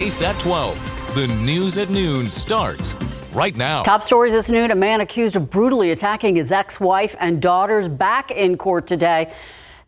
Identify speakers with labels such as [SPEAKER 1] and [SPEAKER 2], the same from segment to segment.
[SPEAKER 1] KSAT 12. The news at noon starts right now.
[SPEAKER 2] Top stories this noon. A man accused of brutally attacking his ex-wife and daughters back in court today.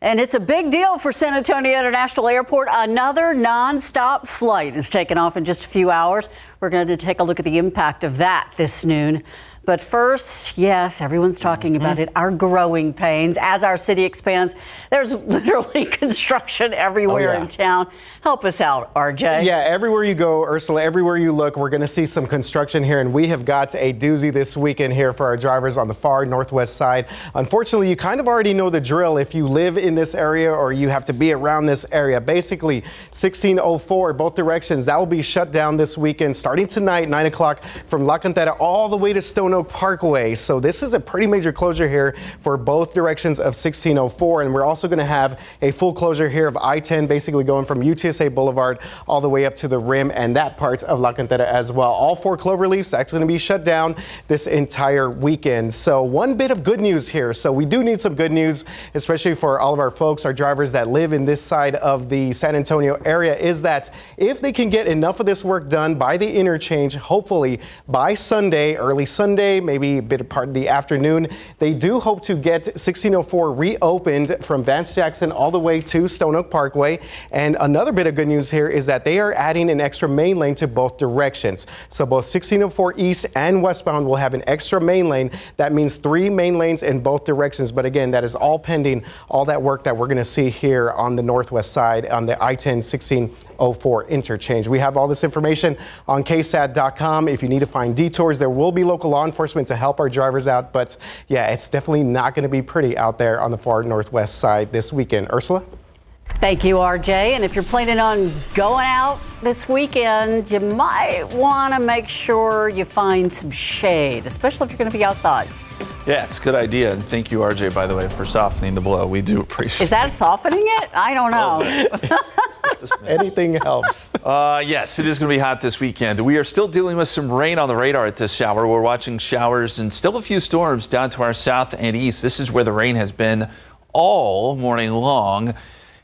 [SPEAKER 2] And it's a big deal for San Antonio International Airport. Another nonstop flight is taking off in just a few hours. We're going to take a look at the impact of that this noon. But first, yes, everyone's talking about it, our growing pains. As our city expands, there's literally construction everywhere in town. Help us out, RJ.
[SPEAKER 3] Yeah, everywhere you go, Ursula, everywhere you look, we're going to see some construction here. And we have got a doozy this weekend here for our drivers on the far northwest side. Unfortunately, you kind of already know the drill if you live in this area or you have to be around this area. Basically, 1604, both directions, that will be shut down this weekend starting tonight, 9 o'clock from La Cantera all the way to Stone Oak Parkway. So this is a pretty major closure here for both directions of 1604. And we're also going to have a full closure here of I-10, basically going from UTSA Boulevard all the way up to the rim and that part of La Cantera as well. All four cloverleafs actually going to be shut down this entire weekend. So one bit of good news here. So we do need some good news, especially for all of our folks, our drivers that live in this side of the San Antonio area, is that if they can get enough of this work done by the interchange, hopefully by Sunday, early Sunday, maybe a bit of part of the afternoon, they do hope to get 1604 reopened from Vance Jackson all the way to Stone Oak Parkway. And another bit of good news here is that they are adding an extra main lane to both directions. So both 1604 east and westbound will have an extra main lane. That means 3 main lanes in both directions. But again, that is all pending all that work that we're going to see here on the northwest side on the I-10 1604 interchange. We have all this information on KSAT.com. If you need to find detours, there will be local law enforcement to help our drivers out. But yeah, it's definitely not going to be pretty out there on the far northwest side this weekend. Ursula?
[SPEAKER 2] Thank you, RJ. And if you're planning on going out this weekend, you might want to make sure you find some shade, especially if you're going to be outside.
[SPEAKER 4] Yeah, it's a good idea. And thank you, RJ, by the way, for softening the blow. We do appreciate it.
[SPEAKER 2] Is that softening it? I don't know.
[SPEAKER 3] Anything helps.
[SPEAKER 4] Yes, it is going to be hot this weekend. We are still dealing with some rain on the radar at this hour. We're watching showers and still a few storms down to our south and east. This is where the rain has been all morning long.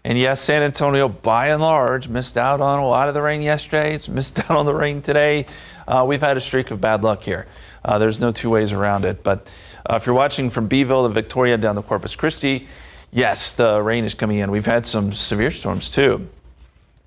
[SPEAKER 4] And yes, San Antonio, by and large, missed out on a lot of the rain yesterday. It's missed out on the rain today. We've had a streak of bad luck here. There's no two ways around it. But if you're watching from Beeville to Victoria down to Corpus Christi, yes, the rain is coming in. We've had some severe storms, too.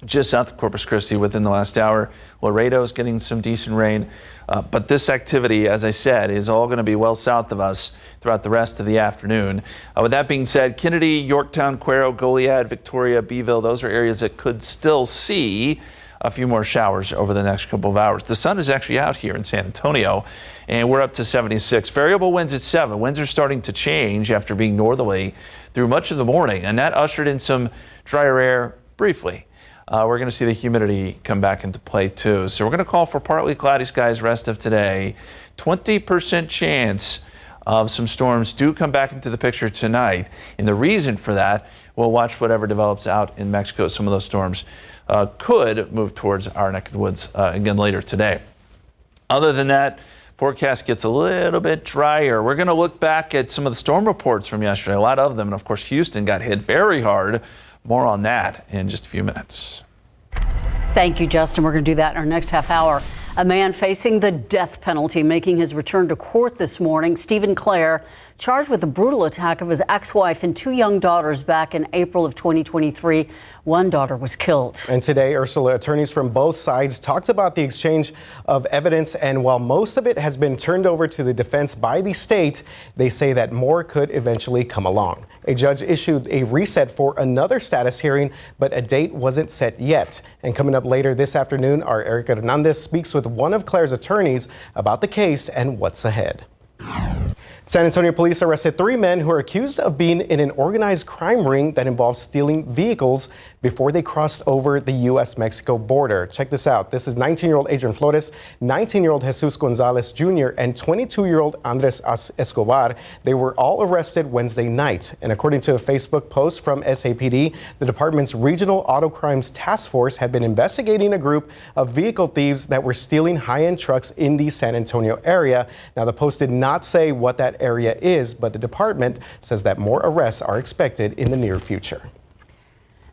[SPEAKER 4] Just south of Corpus Christi within the last hour. Laredo is getting some decent rain. But this activity, as I said, is all going to be well south of us throughout the rest of the afternoon. With that being said, Kennedy, Yorktown, Cuero, Goliad, Victoria, Beeville, those are areas that could still see a few more showers over the next couple of hours. The sun is actually out here in San Antonio, and we're up to 76. Variable winds at 7. Winds are starting to change after being northerly through much of the morning, and that ushered in some drier air briefly. We're going to see the humidity come back into play too. So we're going to call for partly cloudy skies rest of today. 20% chance of some storms do come back into the picture tonight. And the reason for that, we'll watch whatever develops out in Mexico. Some of those storms could move towards our neck of the woods again later today. Other than that, forecast gets a little bit drier. We're going to look back at some of the storm reports from yesterday, a lot of them. And of course, Houston got hit very hard. More on that in just a few minutes.
[SPEAKER 2] Thank you, Justin. We're going to do that in our next half hour. A man facing the death penalty making his return to court this morning. Stephen Clare, charged with the brutal attack of his ex-wife and 2 young daughters back in April of 2023. One daughter was killed.
[SPEAKER 3] And today, Ursula, attorneys from both sides talked about the exchange of evidence. And while most of it has been turned over to the defense by the state, they say that more could eventually come along. A judge issued a reset for another status hearing, but a date wasn't set yet. And coming up later this afternoon, our Erica Hernandez speaks with one of Claire's attorneys about the case and what's ahead. San Antonio police arrested 3 men who are accused of being in an organized crime ring that involves stealing vehicles before they crossed over the U.S.-Mexico border. Check this out. This is 19-year-old Adrian Flores, 19-year-old Jesus Gonzalez Jr., and 22-year-old Andres Escobar. They were all arrested Wednesday night. And according to a Facebook post from SAPD, the department's Regional Auto Crimes Task Force had been investigating a group of vehicle thieves that were stealing high-end trucks in the San Antonio area. Now, the post did not say what that area is, but the department says that more arrests are expected in the near future.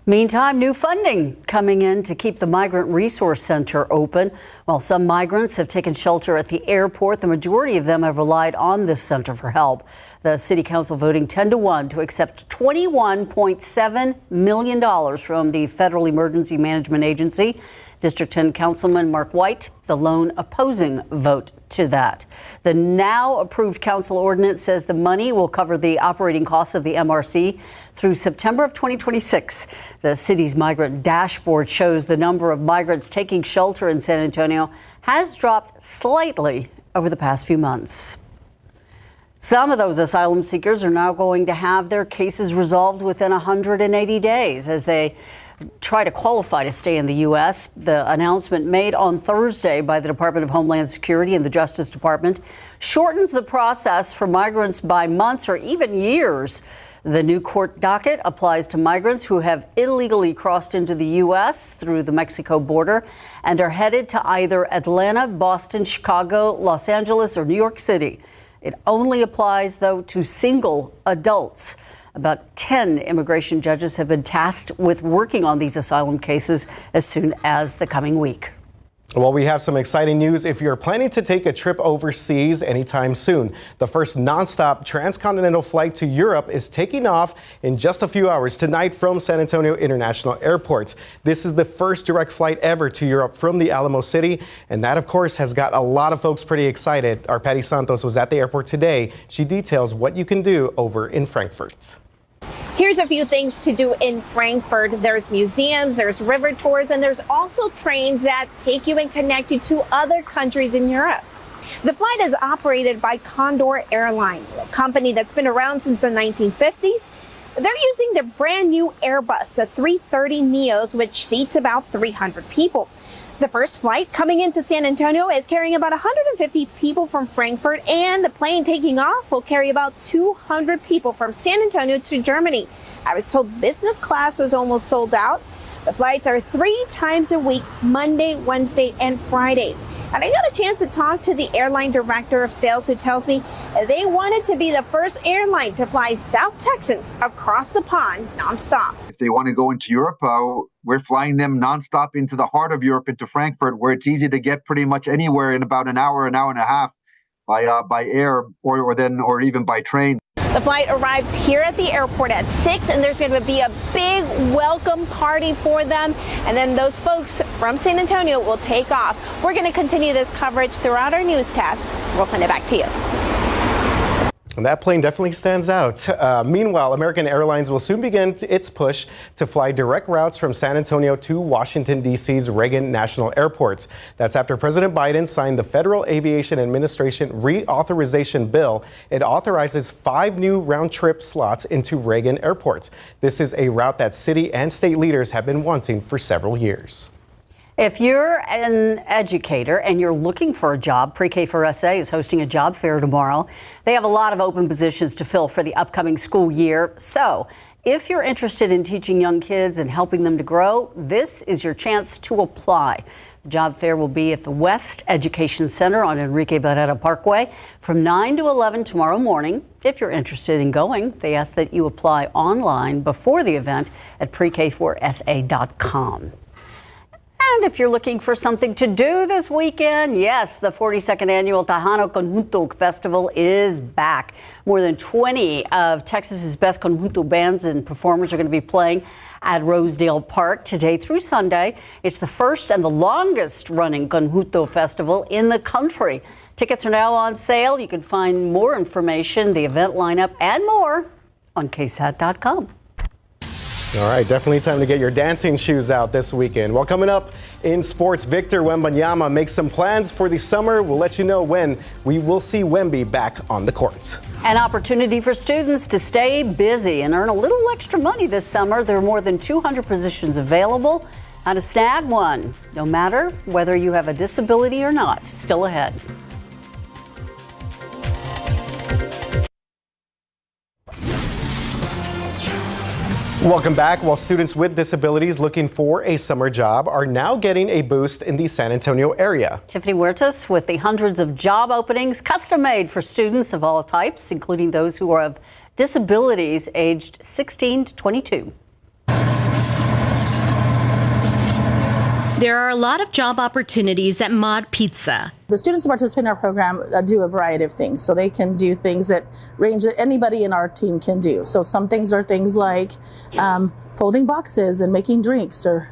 [SPEAKER 2] Meantime, new funding coming in to keep the Migrant Resource Center open. While some migrants have taken shelter at the airport, the majority of them have relied on this center for help. The City Council voting 10-1 to accept $21.7 million from the Federal Emergency Management Agency. District 10 Councilman Mark White, the lone opposing vote to that. The now approved council ordinance says the money will cover the operating costs of the MRC through September of 2026. The city's migrant dashboard shows the number of migrants taking shelter in San Antonio has dropped slightly over the past few months. Some of those asylum seekers are now going to have their cases resolved within 180 days as they try to qualify to stay in the U.S. The announcement made on Thursday by the Department of Homeland Security and the Justice Department shortens the process for migrants by months or even years. The new court docket applies to migrants who have illegally crossed into the U.S. through the Mexico border and are headed to either Atlanta, Boston, Chicago, Los Angeles, or New York City. It only applies, though, to single adults. About 10 immigration judges have been tasked with working on these asylum cases as soon as the coming week.
[SPEAKER 3] Well, we have some exciting news if you're planning to take a trip overseas anytime soon. The first nonstop transcontinental flight to Europe is taking off in just a few hours tonight from San Antonio International Airport. This is the first direct flight ever to Europe from the Alamo City, and that, of course, has got a lot of folks pretty excited. Our Patty Santos was at the airport today. She details what you can do over in Frankfurt.
[SPEAKER 5] Here's a few things to do in Frankfurt. There's museums, there's river tours, and there's also trains that take you and connect you to other countries in Europe. The flight is operated by Condor Airline, a company that's been around since the 1950s. They're using their brand new Airbus, the 330 Neos, which seats about 300 people. The first flight coming into San Antonio is carrying about 150 people from Frankfurt, and the plane taking off will carry about 200 people from San Antonio to Germany. I was told business class was almost sold out. The flights are 3 times a week, Monday, Wednesday, and Fridays. And I got a chance to talk to the airline director of sales, who tells me they wanted to be the first airline to fly South Texans across the pond nonstop.
[SPEAKER 6] If they want to go into Europe, we're flying them nonstop into the heart of Europe, into Frankfurt, where it's easy to get pretty much anywhere in about an hour and a half by air or even by train.
[SPEAKER 5] The flight arrives here at the airport at 6, and there's going to be a big welcome party for them. And then those folks from San Antonio will take off. We're going to continue this coverage throughout our newscast. We'll send it back to you.
[SPEAKER 3] And that plane definitely stands out. Meanwhile, American Airlines will soon begin its push to fly direct routes from San Antonio to Washington, D.C.'s Reagan National Airport. That's after President Biden signed the Federal Aviation Administration Reauthorization Bill. It authorizes 5 new round-trip slots into Reagan Airport. This is a route that city and state leaders have been wanting for several years.
[SPEAKER 2] If you're an educator and you're looking for a job, Pre-K4SA is hosting a job fair tomorrow. They have a lot of open positions to fill for the upcoming school year. So if you're interested in teaching young kids and helping them to grow, this is your chance to apply. The job fair will be at the West Education Center on Enrique Barrera Parkway from 9 to 11 tomorrow morning. If you're interested in going, they ask that you apply online before the event at prekfor.sa.com. And if you're looking for something to do this weekend, yes, the 42nd annual Tejano Conjunto Festival is back. More than 20 of Texas's best conjunto bands and performers are going to be playing at Rosedale Park today through Sunday. It's the first and the longest running conjunto festival in the country. Tickets are now on sale. You can find more information, the event lineup, and more on KSAT.com.
[SPEAKER 3] All right, definitely time to get your dancing shoes out this weekend. Well, coming up in sports, Victor Wembanyama makes some plans for the summer. We'll let you know when we will see Wemby back on the court.
[SPEAKER 2] An opportunity for students to stay busy and earn a little extra money this summer. There are more than 200 positions available. How to snag one, no matter whether you have a disability or not. Still ahead.
[SPEAKER 3] Welcome back. While students with disabilities looking for a summer job are now getting a boost in the San Antonio area.
[SPEAKER 2] Tiffany Huertas with the hundreds of job openings custom made for students of all types, including those who have disabilities aged 16 to 22.
[SPEAKER 7] There are a lot of job opportunities at Mod Pizza.
[SPEAKER 8] The students who participate in our program do a variety of things. So they can do things that range that anybody in our team can do. So some things are things like folding boxes and making drinks, or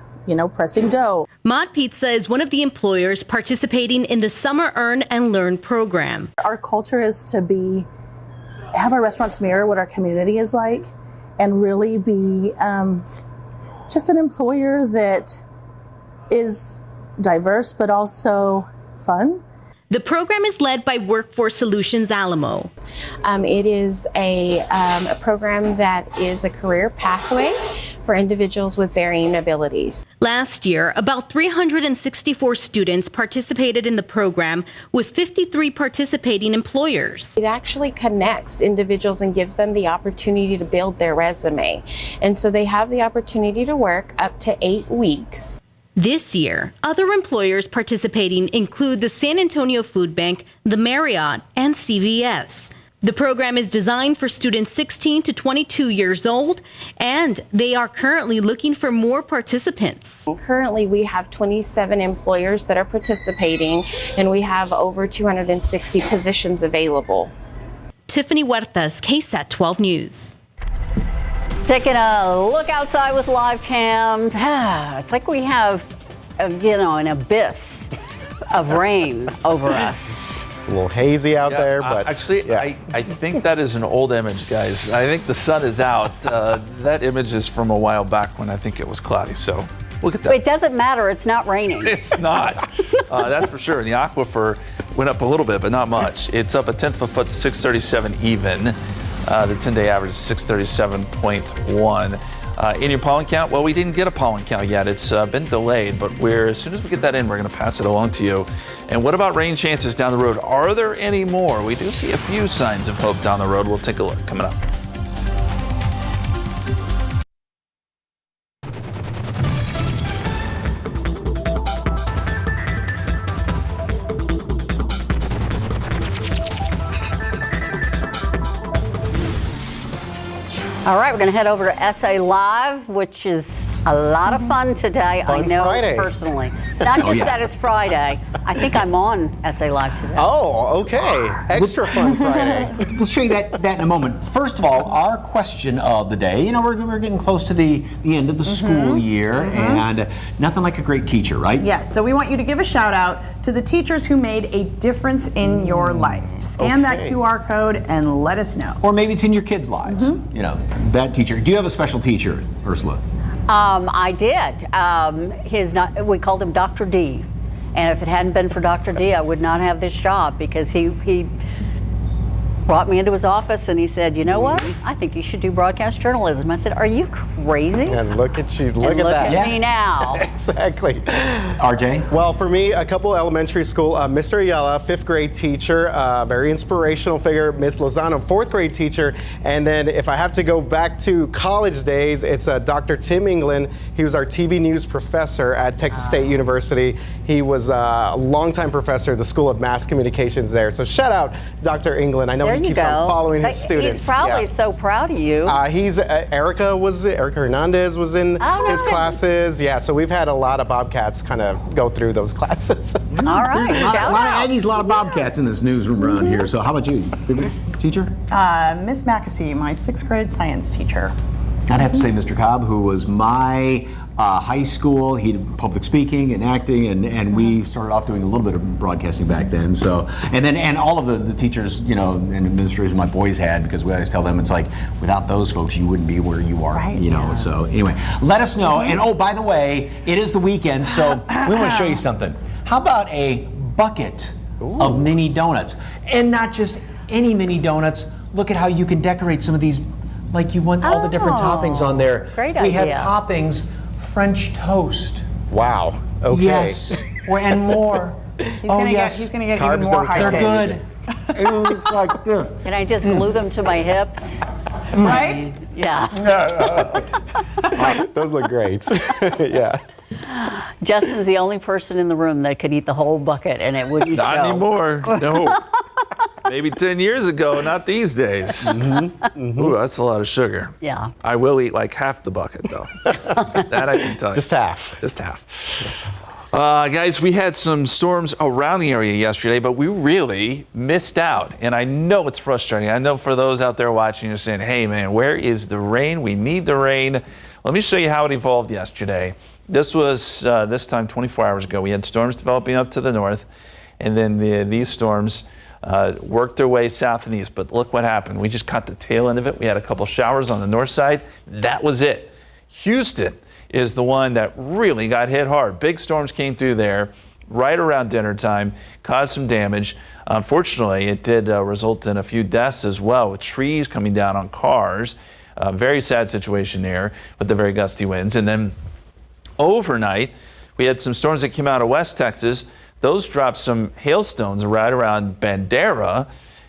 [SPEAKER 8] pressing dough.
[SPEAKER 7] Mod Pizza is one of the employers participating in the Summer Earn and Learn program.
[SPEAKER 8] Our culture is to have our restaurants mirror what our community is like, and really be just an employer that is diverse but also fun.
[SPEAKER 7] The program is led by Workforce Solutions Alamo.
[SPEAKER 5] It is a program that is a career pathway for individuals with varying abilities.
[SPEAKER 7] Last year, about 364 students participated in the program, with 53 participating employers.
[SPEAKER 5] It actually connects individuals and gives them the opportunity to build their resume. And so they have the opportunity to work up to 8 weeks.
[SPEAKER 7] This year, other employers participating include the San Antonio Food Bank, the Marriott, and CVS. The program is designed for students 16 to 22 years old, and they are currently looking for more participants.
[SPEAKER 5] Currently, we have 27 employers that are participating, and we have over 260 positions available.
[SPEAKER 7] Tiffany Huertas, KSAT 12 News.
[SPEAKER 2] Taking a look outside with live cam. It's like we have, an abyss of rain over us.
[SPEAKER 3] It's a little hazy out there, but
[SPEAKER 4] actually,
[SPEAKER 3] yeah.
[SPEAKER 4] I think that is an old image, guys. I think the sun is out. That image is from a while back when I think it was cloudy. So look at that.
[SPEAKER 2] It doesn't matter. It's not raining.
[SPEAKER 4] It's not. That's for sure. The aquifer went up a little bit, but not much. It's up 1/10 of a foot to 637 even. The 10-day average is 637.1. In your pollen count, well, we didn't get a pollen count yet. It's been delayed, but as soon as we get that in, we're going to pass it along to you. And what about rain chances down the road? Are there any more? We do see a few signs of hope down the road. We'll take a look coming up.
[SPEAKER 2] All right, we're going to head over to SA Live, which is a lot of fun today.
[SPEAKER 3] Fun
[SPEAKER 2] I know
[SPEAKER 3] Friday.
[SPEAKER 2] Personally. It's not just that it's Friday. I think I'm on SA Live today.
[SPEAKER 3] Oh, okay. Extra fun Friday.
[SPEAKER 9] We'll show you that in a moment. First of all, our question of the day. We're getting close to the end of the school year, and nothing like a great teacher, right?
[SPEAKER 10] Yes, so we want you to give a shout out to the teachers who made a difference in your life. Scan that QR code and let us know.
[SPEAKER 9] Or maybe it's in your kids' lives. That teacher. Do you have a special teacher, Ursula?
[SPEAKER 2] I did. We called him Dr. D. And if it hadn't been for Dr. D, I would not have this job, because he brought me into his office and he said, you know what? I think you should do broadcast journalism. I said, are you crazy?
[SPEAKER 3] And look at you. Look at that.
[SPEAKER 2] Look at me now.
[SPEAKER 3] Exactly.
[SPEAKER 9] RJ?
[SPEAKER 3] Well, for me, a couple elementary school, Mr. Ayala, 5th grade teacher, very inspirational figure. Miss Lozano, 4th grade teacher. And then if I have to go back to college days, it's Dr. Tim England. He was our TV news professor at Texas State University. He was a longtime professor at the School of Mass Communications there. So shout out Dr. England. I know he keeps on following his students.
[SPEAKER 2] He's probably so proud of you.
[SPEAKER 3] Erica Hernandez was in his classes. Yeah, so we've had a lot of Bobcats kind of go through those classes.
[SPEAKER 2] All right,
[SPEAKER 9] A lot of Aggies, a lot of Bobcats in this newsroom around here. So how about you? Favorite teacher?
[SPEAKER 10] Miss Mackesy, my 6th grade science teacher.
[SPEAKER 9] I'd have to say Mr. Cobb, who was my high school. He did public speaking and acting, and we started off doing a little bit of broadcasting back then. So, and all of the teachers, and administrators my boys had, because we always tell them it's like, without those folks, you wouldn't be where you are.
[SPEAKER 10] Right,
[SPEAKER 9] So anyway, let us know. And oh, by the way, it is the weekend, so we want to show you something. How about a bucket of mini donuts? And not just any mini donuts. Look at how you can decorate some of these, like you want all the different toppings on there.
[SPEAKER 2] Great
[SPEAKER 9] We have
[SPEAKER 2] idea.
[SPEAKER 9] toppings, French toast.
[SPEAKER 3] Wow. Okay.
[SPEAKER 9] Yes, and more.
[SPEAKER 10] He's gonna get even more high.
[SPEAKER 9] They're good. It's like this.
[SPEAKER 2] Can I just glue them to my hips?
[SPEAKER 10] Right?
[SPEAKER 2] Yeah.
[SPEAKER 3] Those look great. Yeah.
[SPEAKER 2] Justin's the only person in the room that could eat the whole bucket and it wouldn't
[SPEAKER 4] Not
[SPEAKER 2] show.
[SPEAKER 4] anymore. No. Maybe 10 years ago, not these days. Ooh, that's a lot of sugar.
[SPEAKER 2] Yeah.
[SPEAKER 4] I will eat like half the bucket, though. That I can tell you.
[SPEAKER 3] Just half.
[SPEAKER 4] Just half. Guys, we had some storms around the area yesterday, but we really missed out. And I know it's frustrating. I know for those out there watching, you're saying, hey, man, where is the rain? We need the rain. Let me show you how it evolved yesterday. This was this time 24 hours ago. We had storms developing up to the north, and then these storms worked their way south and east. But look what happened. We just caught the tail end of it. We had a couple showers on the north side. That was it. Houston is the one that really got hit hard. Big storms came through there right around dinner time, caused some damage. Unfortunately, it did result in a few deaths as well, with trees coming down on cars. Very sad situation there with the very gusty winds. And then overnight, we had some storms that came out of West Texas. Those dropped some hailstones right around Bandera.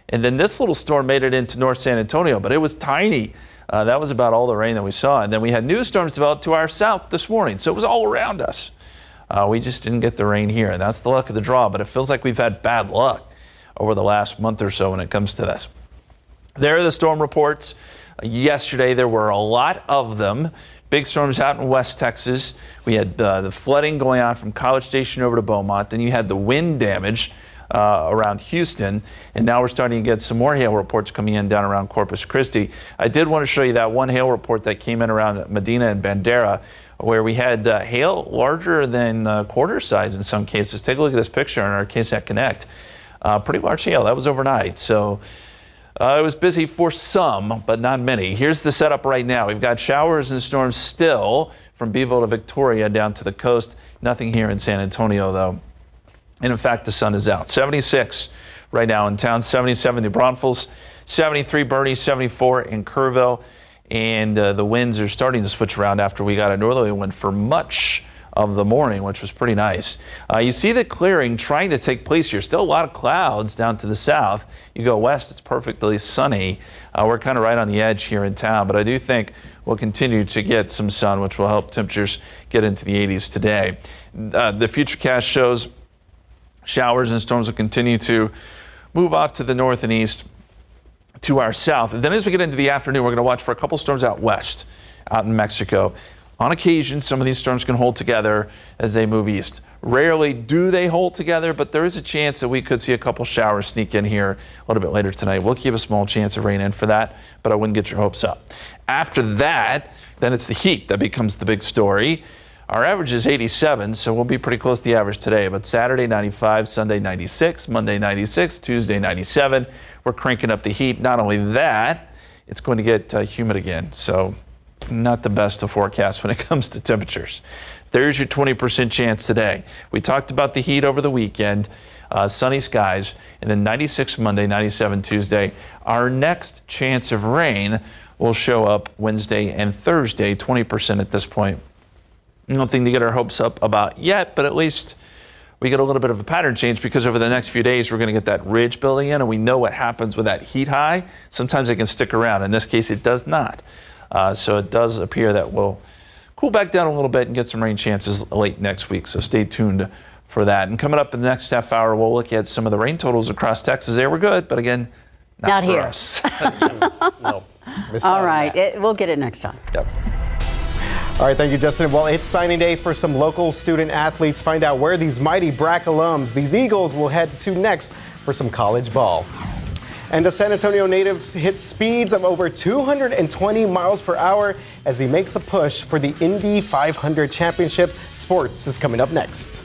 [SPEAKER 4] And then this little storm made it into North San Antonio, but it was tiny. That was about all the rain that we saw. And then we had new storms develop to our south this morning. So it was all around us. We just didn't get the rain here. And that's the luck of the draw. But it feels like we've had bad luck over the last month or so when it comes to this. There are the storm reports. Yesterday, there were a lot of them. Big storms out in West Texas. We had the flooding going on from College Station over to Beaumont. Then you had the wind damage around Houston, and now we're starting to get some more hail reports coming in down around Corpus Christi. I did want to show you that one hail report that came in around Medina and Bandera, where we had hail larger than quarter size in some cases. Take a look at this picture on our KSAT Connect. Pretty large hail. That was overnight. So it was busy for some, but not many. Here's the setup right now. We've got showers and storms still from Beeville to Victoria down to the coast. Nothing here in San Antonio, though. And in fact, the sun is out. 76 right now in town, 77 New Braunfels, 73 Bernie, 74 in Kerrville. And the winds are starting to switch around after we got a northerly wind for much of the morning, which was pretty nice. You see the clearing trying to take place here. Still a lot of clouds down to the south. You go west, it's perfectly sunny. We're kind of right on the edge here in town, but I do think we'll continue to get some sun, which will help temperatures get into the 80s today. The futurecast shows showers and storms will continue to move off to the north and east to our south. And then as we get into the afternoon, we're going to watch for a couple storms out west, out in Mexico. On occasion, some of these storms can hold together as they move east. Rarely do they hold together, but there is a chance that we could see a couple showers sneak in here a little bit later tonight. We'll keep a small chance of rain in for that, but I wouldn't get your hopes up. After that, then it's the heat that becomes the big story. Our average is 87, so we'll be pretty close to the average today. But Saturday, 95, Sunday, 96, Monday, 96, Tuesday, 97. We're cranking up the heat. Not only that, it's going to get humid again. So not the best to forecast when it comes to temperatures. There's your 20% chance today. We talked about the heat over the weekend, sunny skies, and then 96 Monday, 97 Tuesday. Our next chance of rain will show up Wednesday and Thursday, 20% at this point. Nothing to get our hopes up about yet, but at least we get a little bit of a pattern change because over the next few days, we're going to get that ridge building in, and we know what happens with that heat high. Sometimes it can stick around. In this case, it does not. So it does appear that we'll cool back down a little bit and get some rain chances late next week. So stay tuned for that. And coming up in the next half hour, we'll look at some of the rain totals across Texas. They were good, but again, not for
[SPEAKER 2] here.
[SPEAKER 4] Us.
[SPEAKER 3] No.
[SPEAKER 2] All right. We'll get it next time.
[SPEAKER 4] Yep.
[SPEAKER 3] All right, thank you, Justin. Well, it's signing day for some local student athletes. Find out where these mighty BRAC alums, these Eagles, will head to next for some college ball. And the San Antonio native hits speeds of over 220 miles per hour as he makes a push for the Indy 500 championship. Sports is coming up next.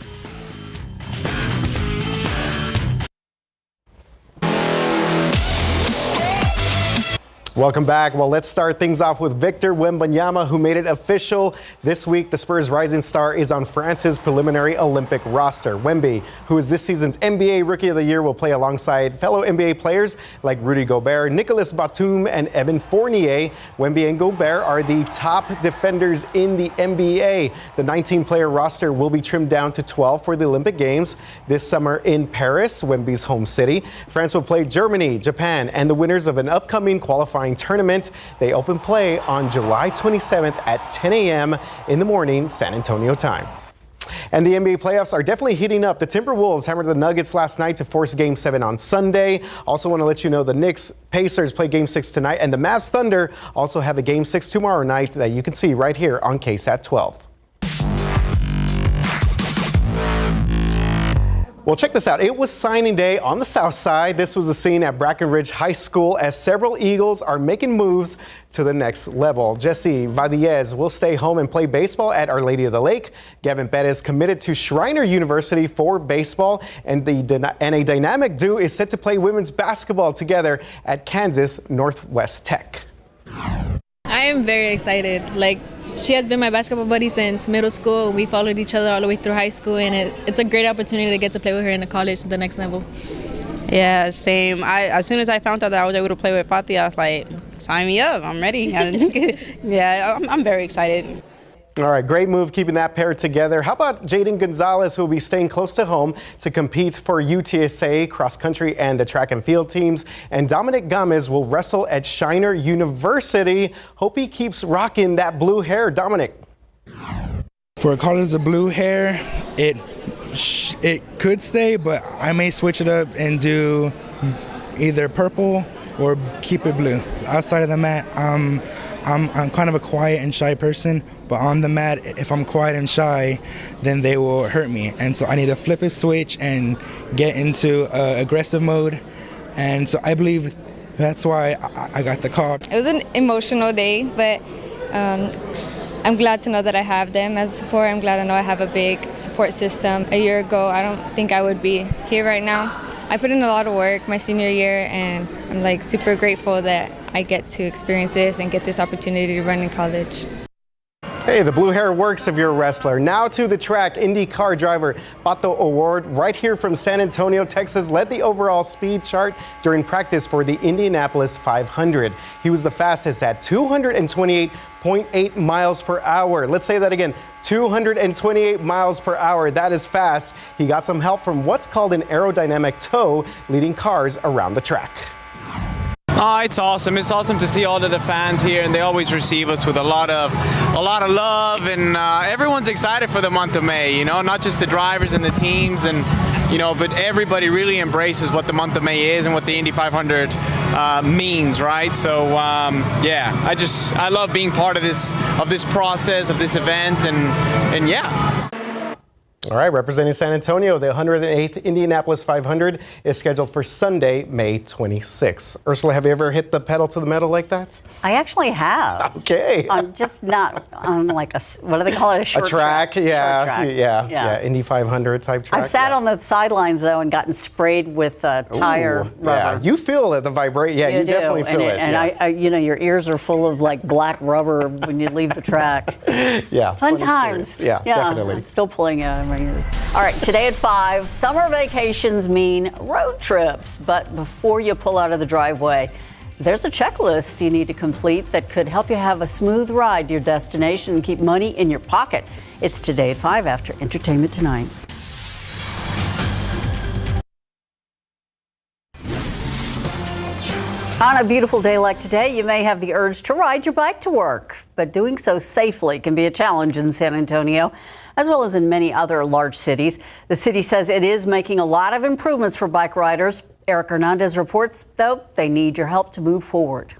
[SPEAKER 3] Welcome back. Well, let's start things off with Victor Wembanyama, who made it official this week. The Spurs' rising star is on France's preliminary Olympic roster. Wemby, who is this season's NBA Rookie of the Year, will play alongside fellow NBA players like Rudy Gobert, Nicolas Batum, and Evan Fournier. Wemby and Gobert are the top defenders in the NBA. The 19-player roster will be trimmed down to 12 for the Olympic Games this summer in Paris, Wemby's home city. France will play Germany, Japan, and the winners of an upcoming qualifying tournament. They open play on July 27th at 10 a.m. in the morning, San Antonio time. And the NBA playoffs are definitely heating up. The Timberwolves hammered the Nuggets last night to force Game 7 on Sunday. Also want to let you know the Knicks Pacers play Game 6 tonight, and the Mavs Thunder also have a Game 6 tomorrow night that you can see right here on KSAT 12. Well, check this out. It was signing day on the south side. This was the scene at Brackenridge High School as several Eagles are making moves to the next level. Jesse Valdez will stay home and play baseball at Our Lady of the Lake. Gavin Bettis committed to Shriner University for baseball, and a dynamic duo is set to play women's basketball together at Kansas Northwest Tech.
[SPEAKER 11] I am very excited. She has been my basketball buddy since middle school. We followed each other all the way through high school, and it's a great opportunity to get to play with her in the college at the next level.
[SPEAKER 12] Yeah, same. As soon as I found out that I was able to play with Fati, I was like, sign me up, I'm ready. Yeah, I'm very excited.
[SPEAKER 3] All right, great move keeping that pair together. How about Jaden Gonzalez, who will be staying close to home to compete for UTSA cross country and the track and field teams. And Dominic Gomez will wrestle at Shriner University. Hope he keeps rocking that blue hair. Dominic.
[SPEAKER 13] For colors of blue hair, it could stay, but I may switch it up and do either purple or keep it blue. Outside of the mat, I'm kind of a quiet and shy person, but on the mat, if I'm quiet and shy, then they will hurt me. And so I need to flip a switch and get into aggressive mode. And so I believe that's why I got the call.
[SPEAKER 14] It was an emotional day, but I'm glad to know that I have them as support. I'm glad to know I have a big support system. A year ago, I don't think I would be here right now. I put in a lot of work my senior year, and I'm super grateful that I get to experience this and get this opportunity to run in college.
[SPEAKER 3] Hey, the blue hair works if you're a wrestler. Now to the track. IndyCar driver Pato O'Ward, right here from San Antonio, Texas, led the overall speed chart during practice for the Indianapolis 500. He was the fastest at 228.8 miles per hour. Let's say that again, 228 miles per hour. That is fast. He got some help from what's called an aerodynamic toe, leading cars around the track.
[SPEAKER 15] Oh, it's awesome. It's awesome to see all of the fans here, and they always receive us with a lot of love, and everyone's excited for the month of May, you know, not just the drivers and the teams, and but everybody really embraces what the month of May is and what the Indy 500 means, right? So yeah, I love being part of this process, of this event, and yeah.
[SPEAKER 3] All right, representing San Antonio, the 108th Indianapolis 500 is scheduled for Sunday, May 26th. Ursula, have you ever hit the pedal to the metal like that?
[SPEAKER 2] I actually have.
[SPEAKER 3] Okay.
[SPEAKER 2] I'm just not on what do they call it? A short
[SPEAKER 3] track? Yeah,
[SPEAKER 2] short track.
[SPEAKER 3] Yeah, Indy 500 type track.
[SPEAKER 2] I've sat on the sidelines though and gotten sprayed with tire rubber.
[SPEAKER 3] Yeah, you feel it, the vibration. Yeah, you definitely feel it.
[SPEAKER 2] And I, your ears are full of black rubber when you leave the track.
[SPEAKER 3] Yeah.
[SPEAKER 2] Fun times.
[SPEAKER 3] Yeah, definitely.
[SPEAKER 2] I'm still pulling it out of my ears. All right, today at 5, summer vacations mean road trips. But before you pull out of the driveway, there's a checklist you need to complete that could help you have a smooth ride to your destination and keep money in your pocket. It's today at 5 after Entertainment Tonight. On a beautiful day like today, you may have the urge to ride your bike to work, but doing so safely can be a challenge in San Antonio, as well as in many other large cities. The city says it is making a lot of improvements for bike riders. Eric Hernandez reports, though, they need your help to move forward.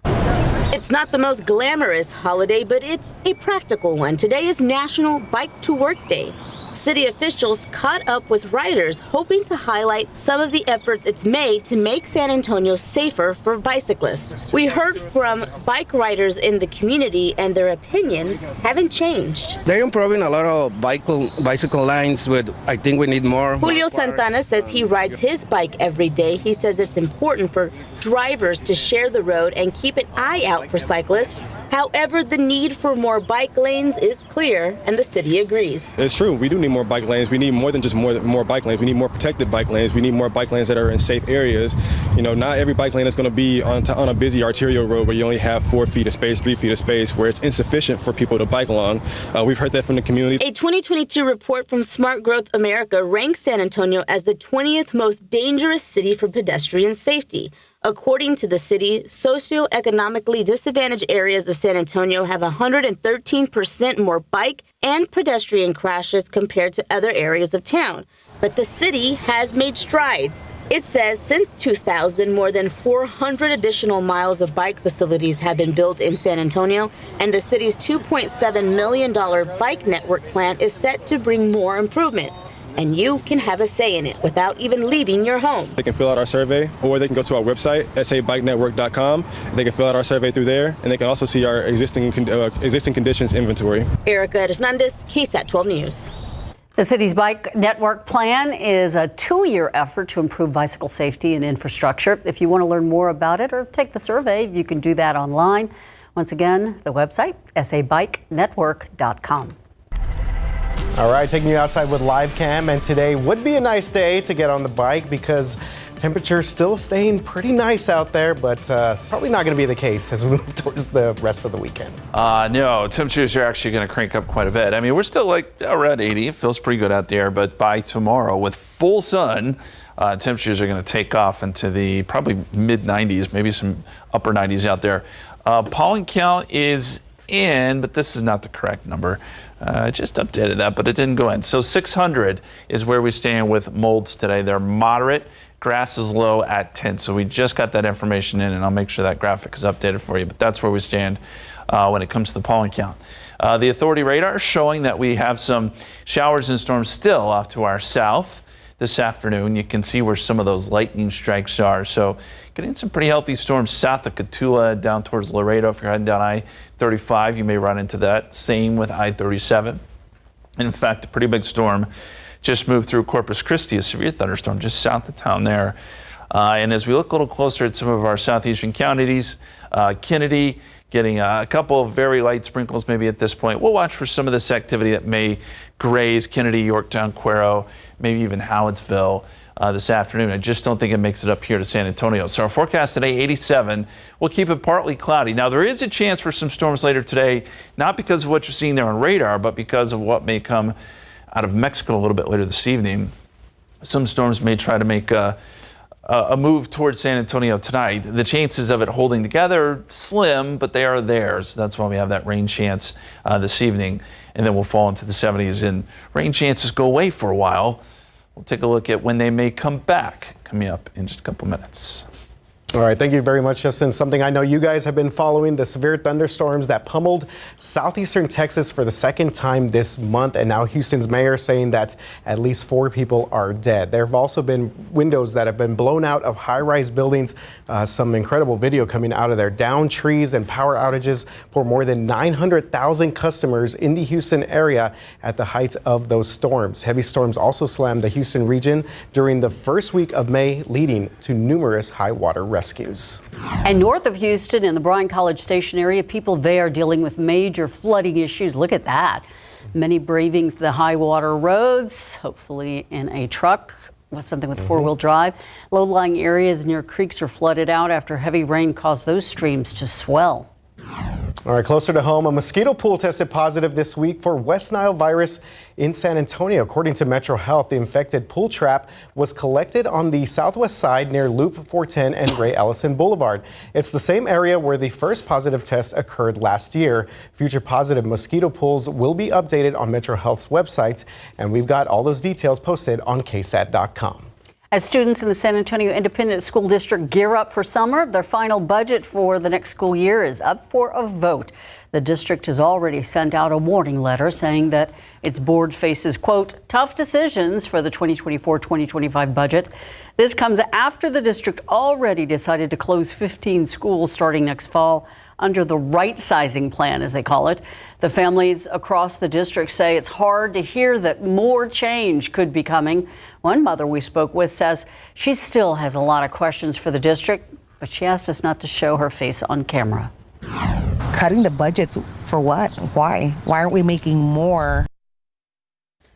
[SPEAKER 16] It's not the most glamorous holiday, but it's a practical one. Today is National Bike to Work Day. City officials caught up with riders, hoping to highlight some of the efforts it's made to make San Antonio safer for bicyclists. We heard from bike riders in the community, and their opinions haven't changed.
[SPEAKER 17] They're improving a lot of bicycle lines, but I think we need more.
[SPEAKER 16] Julio Santana says he rides his bike every day. He says it's important for drivers to share the road and keep an eye out for cyclists. However, the need for more bike lanes is clear, and the city agrees.
[SPEAKER 18] It's true. We do need more bike lanes. We need more than just more bike lanes. We need more protected bike lanes. We need more bike lanes that are in safe areas. You know, not every bike lane is going to be on a busy arterial road where you only have 4 feet of space, 3 feet of space, where it's insufficient for people to bike along. We've heard that from the community. A
[SPEAKER 16] 2022 report from Smart Growth America ranks San Antonio as the 20th most dangerous city for pedestrian safety. According to the city, socioeconomically disadvantaged areas of San Antonio have 113% more bike and pedestrian crashes compared to other areas of town. But the city has made strides. It says since 2000, more than 400 additional miles of bike facilities have been built in San Antonio, and the city's $2.7 million bike network plan is set to bring more improvements. and you can have a say in it without even leaving your home.
[SPEAKER 18] They can fill out our survey, or they can go to our website, sabikenetwork.com. They can fill out our survey through there, and they can also see our existing conditions inventory.
[SPEAKER 16] Erica Hernandez, KSAT 12 News.
[SPEAKER 2] The city's bike network plan is a 2-year effort to improve bicycle safety and infrastructure. If you want to learn more about it or take the survey, you can do that online. Once again, the website, sabikenetwork.com.
[SPEAKER 3] All right, taking you outside with live cam, and today would be a nice day to get on the bike because temperature's still staying pretty nice out there, but probably not going to be the case as we move towards the rest of the weekend.
[SPEAKER 4] No, temperatures are actually going to crank up quite a bit. I mean, we're still like around 80. It feels pretty good out there, but by tomorrow with full sun, temperatures are going to take off into the probably mid 90s, maybe some upper 90s out there. Pollen count is in, but this is not the correct number. Just updated that, but it didn't go in. So 600 is where we stand with molds today. They're moderate. Grass is low at 10. So we just got that information in, and I'll make sure that graphic is updated for you. But that's where we stand when it comes to the pollen count. The Authority radar is showing that we have some showers and storms still off to our south this afternoon. You can see where some of those lightning strikes are. So getting some pretty healthy storms south of Cotulla down towards Laredo. If you're heading down I-35, you may run into that. Same with I-37. And in fact, a pretty big storm just moved through Corpus Christi, a severe thunderstorm just south of town there. And as we look a little closer at some of our southeastern counties, Kennedy getting a couple of very light sprinkles maybe at this point. We'll watch for some of this activity that may graze Kennedy, Yorktown, Cuero, maybe even Howitzville this afternoon. I just don't think it makes it up here to San Antonio. So our forecast today, 87. We'll keep it partly cloudy. Now, there is a chance for some storms later today, not because of what you're seeing there on radar, but because of what may come out of Mexico a little bit later this evening. Some storms may try to make a move towards San Antonio tonight. The chances of it holding together, slim, but they are there. So that's why we have that rain chance this evening. And then we'll fall into the 70s, and rain chances go away for a while. We'll take a look at when they may come back coming up in just a couple minutes.
[SPEAKER 3] All right, thank you very much, Justin. Something I know you guys have been following, the severe thunderstorms that pummeled southeastern Texas for the second time this month, and now Houston's mayor saying that at least 4 people are dead. There have also been windows that have been blown out of high-rise buildings. Some incredible video coming out of there. Downed trees and power outages for more than 900,000 customers in the Houston area at the height of those storms. Heavy storms also slammed the Houston region during the first week of May, leading to numerous high water rescues.
[SPEAKER 2] And north of Houston in the Bryan College Station area, people there are dealing with major flooding issues. Look at that. Many braving the high water roads, hopefully in a truck with something with four-wheel drive. Low-lying areas near creeks are flooded out after heavy rain caused those streams to swell.
[SPEAKER 3] All right, closer to home, a mosquito pool tested positive this week for West Nile virus in San Antonio. According to Metro Health, the infected pool trap was collected on the southwest side near Loop 410 and Ray Ellison Boulevard. It's the same area where the first positive test occurred last year. Future positive mosquito pools will be updated on Metro Health's website, and we've got all those details posted on KSAT.com.
[SPEAKER 2] As students in the San Antonio Independent School District gear up for summer, their final budget for the next school year is up for a vote. The district has already sent out a warning letter saying that its board faces, quote, tough decisions for the 2024-2025 budget. This comes after the district already decided to close 15 schools starting next fall under the right-sizing plan, as they call it. The families across the district say it's hard to hear that more change could be coming. One mother we spoke with says she still has a lot of questions for the district, but she asked us not to show her face on camera.
[SPEAKER 19] Cutting the budgets for what? Why? Why aren't we making more?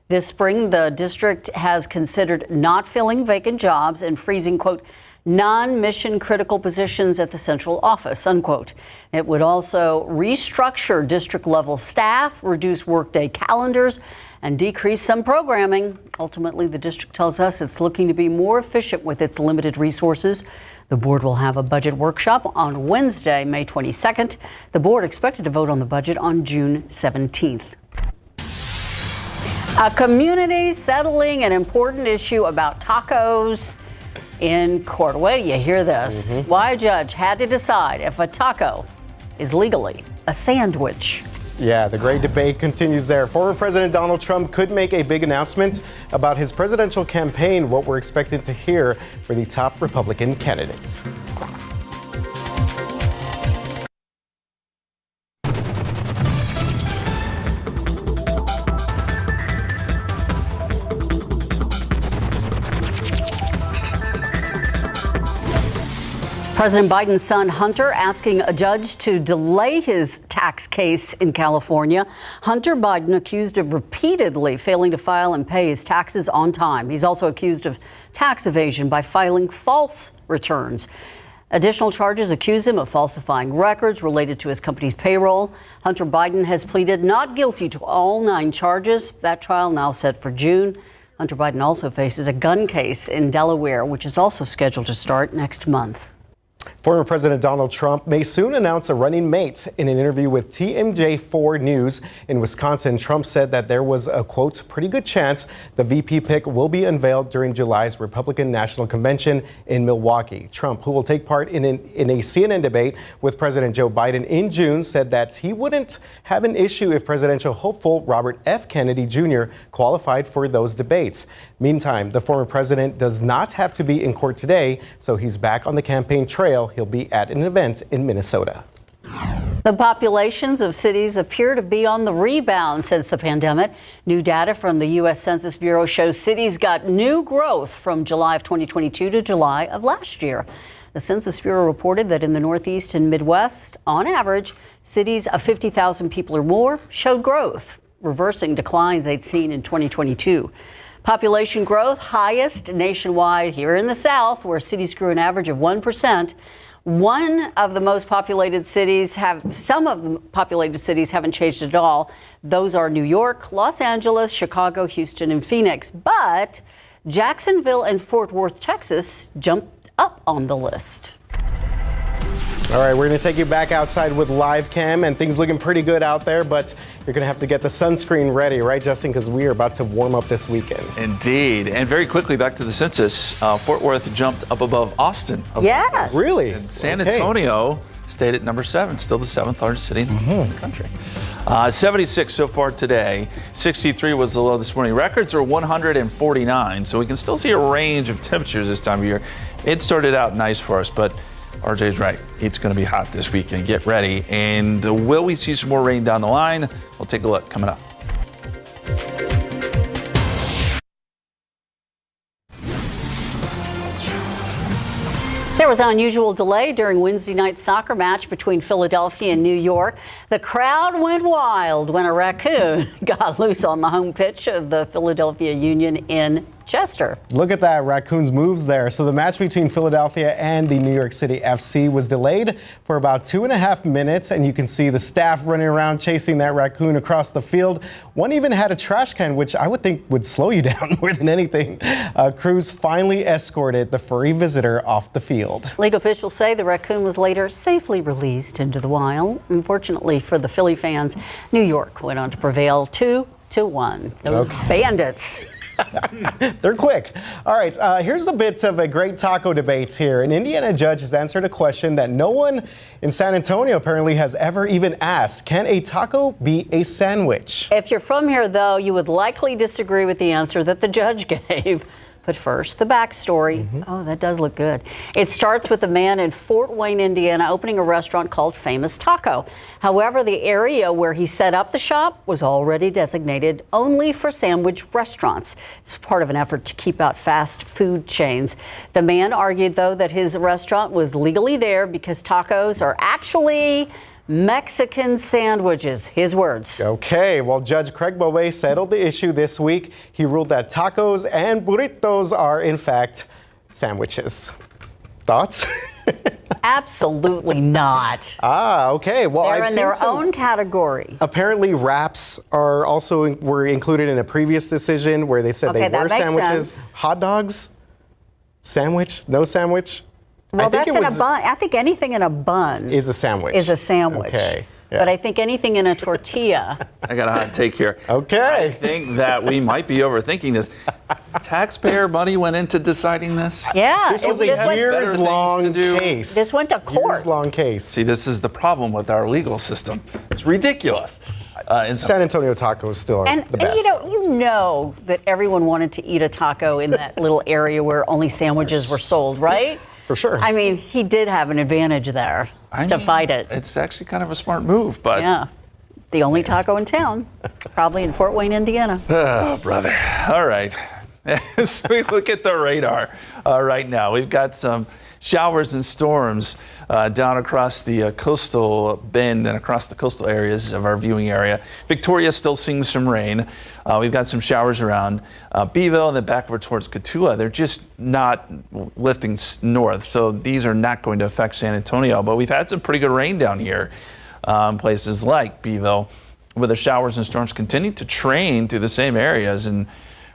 [SPEAKER 2] This spring, the district has considered not filling vacant jobs and freezing, quote, non-mission critical positions at the central office, unquote. It would also restructure district level staff, reduce workday calendars, and decrease some programming. Ultimately, the district tells us it's looking to be more efficient with its limited resources. The board will have a budget workshop on Wednesday, May 22nd. The board expected to vote on the budget on June 17th. A community settling an important issue about tacos in court. Wait till you hear this. Why a judge had to decide if a taco is legally a sandwich.
[SPEAKER 3] Yeah, the great debate continues there. Former President Donald Trump could make a big announcement about his presidential campaign, what we're expected to hear for the top Republican candidates.
[SPEAKER 2] President Biden's son, Hunter, asking a judge to delay his tax case in California. Hunter Biden accused of repeatedly failing to file and pay his taxes on time. He's also accused of tax evasion by filing false returns. Additional charges accuse him of falsifying records related to his company's payroll. Hunter Biden has pleaded not guilty to all 9 charges. That trial now set for June. Hunter Biden also faces a gun case in Delaware, which is also scheduled to start next month.
[SPEAKER 3] Former President Donald Trump may soon announce a running mate. In an interview with TMJ4 News in Wisconsin, Trump said that there was a, quote, pretty good chance the VP pick will be unveiled during July's Republican National Convention in Milwaukee. Trump, who will take part in a CNN debate with President Joe Biden in June, said that he wouldn't have an issue if presidential hopeful Robert F. Kennedy Jr. qualified for those debates. Meantime, the former president does not have to be in court today, so he's back on the campaign trail. He'll be at an event in Minnesota.
[SPEAKER 2] The populations of cities appear to be on the rebound since the pandemic. New data from the U.S. Census Bureau shows cities got new growth from July of 2022 to July of last year. The Census Bureau reported that in the Northeast and Midwest, on average, cities of 50,000 people or more showed growth, reversing declines they'd seen in 2022. Population growth highest nationwide here in the South, where cities grew an average of 1%. Some of the populated cities haven't changed at all. Those are New York, Los Angeles, Chicago, Houston, and Phoenix. But Jacksonville and Fort Worth, Texas jumped up on the list.
[SPEAKER 3] All right, we're going to take you back outside with live cam, and things looking pretty good out there, but you're going to have to get the sunscreen ready, right, Justin? Because we are about to warm up this weekend.
[SPEAKER 4] Indeed. And very quickly, back to the census, Fort Worth jumped up above Austin.
[SPEAKER 2] Yes.
[SPEAKER 3] Really?
[SPEAKER 4] And San Antonio stayed at number 7, still the 7th largest city in the country. 76 so far today. 63 was the low this morning. Records are 149, so we can still see a range of temperatures this time of year. It started out nice for us, but RJ's right. It's going to be hot this weekend. Get ready. And will we see some more rain down the line? We'll take a look coming up.
[SPEAKER 2] There was an unusual delay during Wednesday night's soccer match between Philadelphia and New York. The crowd went wild when a raccoon got loose on the home pitch of the Philadelphia Union in Chester.
[SPEAKER 3] Look at that, raccoon's moves there. So the match between Philadelphia and the New York City FC was delayed for about 2.5 minutes, and you can see the staff running around chasing that raccoon across the field. One even had a trash can, which I would think would slow you down more than anything. Crews finally escorted the furry visitor off the field.
[SPEAKER 2] League officials say the raccoon was later safely released into the wild. Unfortunately for the Philly fans, New York went on to prevail 2-1. Those bandits.
[SPEAKER 3] They're quick. All right, here's a bit of a great taco debate here. An Indiana judge has answered a question that no one in San Antonio apparently has ever even asked. Can a taco be a sandwich?
[SPEAKER 2] If you're from here, though, you would likely disagree with the answer that the judge gave. But first, the backstory. Oh, that does look good. It starts with a man in Fort Wayne, Indiana, opening a restaurant called Famous Taco. However, the area where he set up the shop was already designated only for sandwich restaurants. It's part of an effort to keep out fast food chains. The man argued, though, that his restaurant was legally there because tacos are actually Mexican sandwiches. His words.
[SPEAKER 3] Okay, well, Judge Craig Bowe settled the issue this week. He ruled that tacos and burritos are, in fact, sandwiches. Thoughts?
[SPEAKER 2] Absolutely not.
[SPEAKER 3] Okay. Well,
[SPEAKER 2] they're in their own category.
[SPEAKER 3] Apparently, wraps were included in a previous decision where they said they were sandwiches.
[SPEAKER 2] Sense.
[SPEAKER 3] Hot dogs, sandwich, no sandwich.
[SPEAKER 2] Well, that's in a bun. I think anything in a bun
[SPEAKER 3] is a sandwich.
[SPEAKER 2] Okay. Yeah. But I think anything in a tortilla.
[SPEAKER 4] I got a hot take here.
[SPEAKER 3] Okay.
[SPEAKER 4] I think that we might be overthinking this. Taxpayer money went into deciding this.
[SPEAKER 2] Yeah.
[SPEAKER 3] This was a years-long case.
[SPEAKER 2] This went to court.
[SPEAKER 3] Years-long case.
[SPEAKER 4] See, this is the problem with our legal system. It's ridiculous.
[SPEAKER 3] San Antonio tacos still are the best.
[SPEAKER 2] And you know that everyone wanted to eat a taco in that little area where only sandwiches were sold, right?
[SPEAKER 3] For sure.
[SPEAKER 2] I mean, he did have an advantage there to fight it.
[SPEAKER 4] It's actually kind of a smart move, but
[SPEAKER 2] yeah, the only taco in town, probably in Fort Wayne, Indiana.
[SPEAKER 4] Oh, brother. All right. As we look at the radar right now, we've got some showers and storms down across the coastal bend and across the coastal areas of our viewing area. Victoria still seeing some rain. We've got some showers around Beeville and then back over towards Cotulla. They're just not lifting north, so these are not going to affect San Antonio. But we've had some pretty good rain down here in places like Beeville, where the showers and storms continue to train through the same areas, and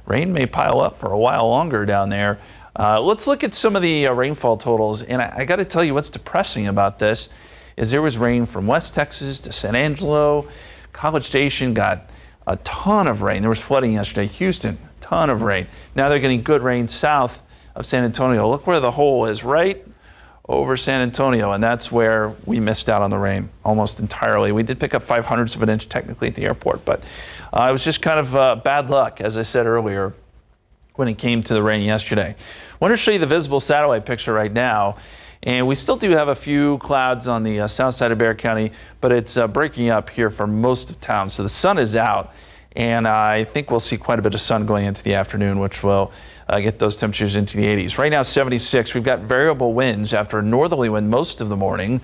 [SPEAKER 4] rain may pile up for a while longer down there. Let's look at some of the rainfall totals, and I got to tell you what's depressing about this is there was rain from West Texas to San Angelo. College Station got a ton of rain. There was flooding yesterday. Houston, ton of rain. Now they're getting good rain south of San Antonio. Look where the hole is, right over San Antonio, and that's where we missed out on the rain almost entirely. We did pick up 0.05 of an inch technically at the airport, but it was just kind of bad luck, as I said earlier, when it came to the rain yesterday. I want to show you the visible satellite picture right now, and we still do have a few clouds on the south side of Bexar County, but it's breaking up here for most of town. So the sun is out, and I think we'll see quite a bit of sun going into the afternoon, which will get those temperatures into the 80s. Right now, 76. We've got variable winds after a northerly wind most of the morning.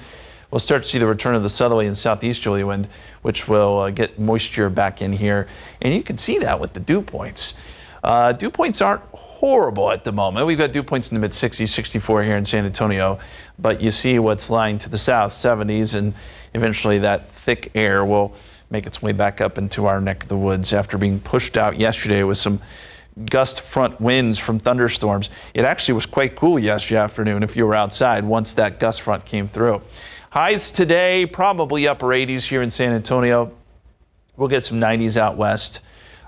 [SPEAKER 4] We'll start to see the return of the southerly and southeasterly wind, which will get moisture back in here. And you can see that with the dew points. Dew points aren't horrible at the moment. We've got dew points in the mid-60s, 64 here in San Antonio, but you see what's lying to the south, 70s, and eventually that thick air will make its way back up into our neck of the woods after being pushed out yesterday with some gust front winds from thunderstorms. It actually was quite cool yesterday afternoon if you were outside once that gust front came through. Highs today, probably upper 80s here in San Antonio. We'll get some 90s out west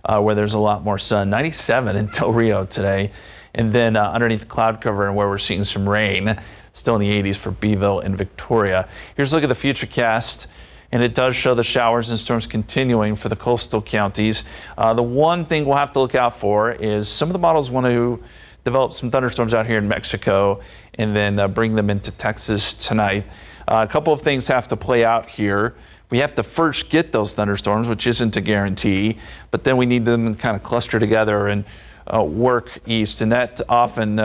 [SPEAKER 4] where there's a lot more sun. 97 in Del Rio today. And then underneath the cloud cover and where we're seeing some rain, still in the 80s for Beeville and Victoria. Here's a look at the futurecast. And it does show the showers and storms continuing for the coastal counties. The one thing we'll have to look out for is some of the models want to develop some thunderstorms out here in Mexico and then bring them into Texas tonight. A couple of things have to play out here. We have to first get those thunderstorms, which isn't a guarantee, but then we need them to kind of cluster together and work east, and that often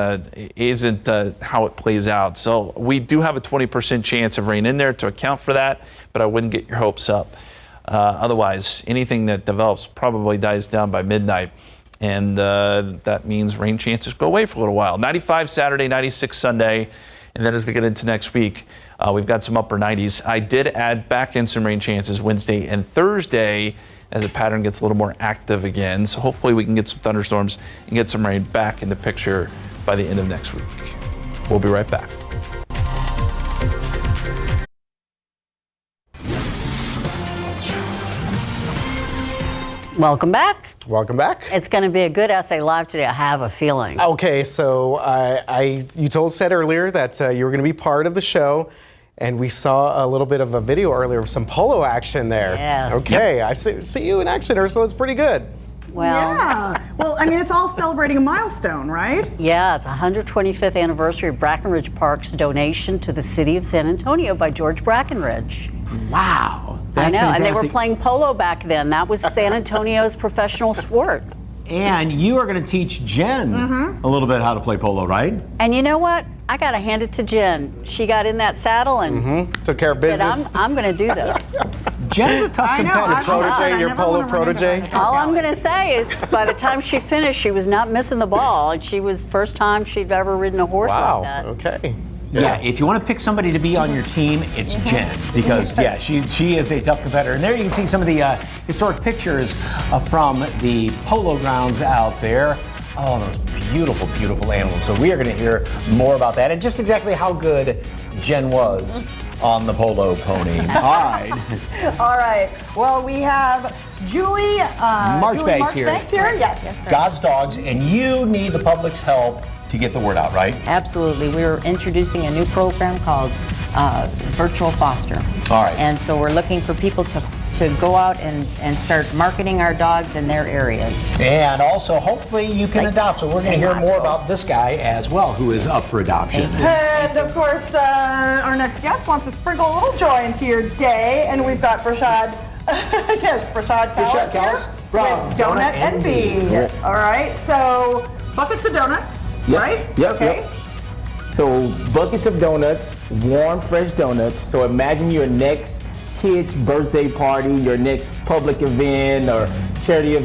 [SPEAKER 4] isn't how it plays out. So we do have a 20% chance of rain in there to account for that, but I wouldn't get your hopes up. Otherwise, anything that develops probably dies down by midnight, and that means rain chances go away for a little while. 95 Saturday, 96 Sunday, and then as we get into next week, we've got some upper 90s. I did add back in some rain chances Wednesday and Thursday as the pattern gets a little more active again. So hopefully we can get some thunderstorms and get some rain back in the picture by the end of next week. We'll be right back.
[SPEAKER 2] Welcome back.
[SPEAKER 3] Welcome back.
[SPEAKER 2] It's going to be a good essay live today, I have a feeling.
[SPEAKER 3] Okay, so you said earlier that you were going to be part of the show, and we saw a little bit of a video earlier of some polo action there.
[SPEAKER 2] Yes.
[SPEAKER 3] Okay, I see you in action, Ursula. It's pretty good.
[SPEAKER 2] Well,
[SPEAKER 10] yeah. Well, I mean, it's all celebrating a milestone, right?
[SPEAKER 2] Yeah, it's 125th anniversary of Brackenridge Park's donation to the city of San Antonio by George Brackenridge.
[SPEAKER 9] Wow. That's
[SPEAKER 2] I know,
[SPEAKER 9] fantastic.
[SPEAKER 2] and they were playing polo back then. That was San Antonio's professional sport.
[SPEAKER 9] And you are going to teach Jen a little bit how to play polo, right?
[SPEAKER 2] And you know what? I got to hand it to Jen. She got in that saddle and
[SPEAKER 3] took care of business.
[SPEAKER 2] said, I'm going to do this.
[SPEAKER 9] Jen's a tough competitor.
[SPEAKER 3] Your polo protege.
[SPEAKER 2] All I'm going to say is by the time she finished, she was not missing the ball. And she was first time she'd ever ridden a horse like that.
[SPEAKER 3] Okay.
[SPEAKER 9] Yeah, if you want to pick somebody to be on your team, it's Jen, because she is a tough competitor. And there you can see some of the historic pictures from the polo grounds out there. Oh, those beautiful, beautiful animals. So we are going to hear more about that and just exactly how good Jen was on the polo pony. All right.
[SPEAKER 10] All right. Well, we have Julie
[SPEAKER 9] Marchbanks here.
[SPEAKER 10] Yes.
[SPEAKER 9] God's Dogs, and you need the public's help to get the word out, right?
[SPEAKER 20] Absolutely. We're introducing a new program called Virtual Foster.
[SPEAKER 9] All right.
[SPEAKER 20] And so we're looking for people to to go out and start marketing our dogs in their areas.
[SPEAKER 9] And also, hopefully, you can adopt. So we're going to hear more about this guy as well, who is up for adoption.
[SPEAKER 10] And of course, our next guest wants to sprinkle a little joy into your day, and we've got Prashad. Yes, Prashad Callis here with Donut Envy. All right, so buckets of donuts, right?
[SPEAKER 21] Yep,
[SPEAKER 10] okay.
[SPEAKER 21] Yep. So buckets of donuts, warm, fresh donuts. So imagine your next kid's birthday party, your next public event or charity event.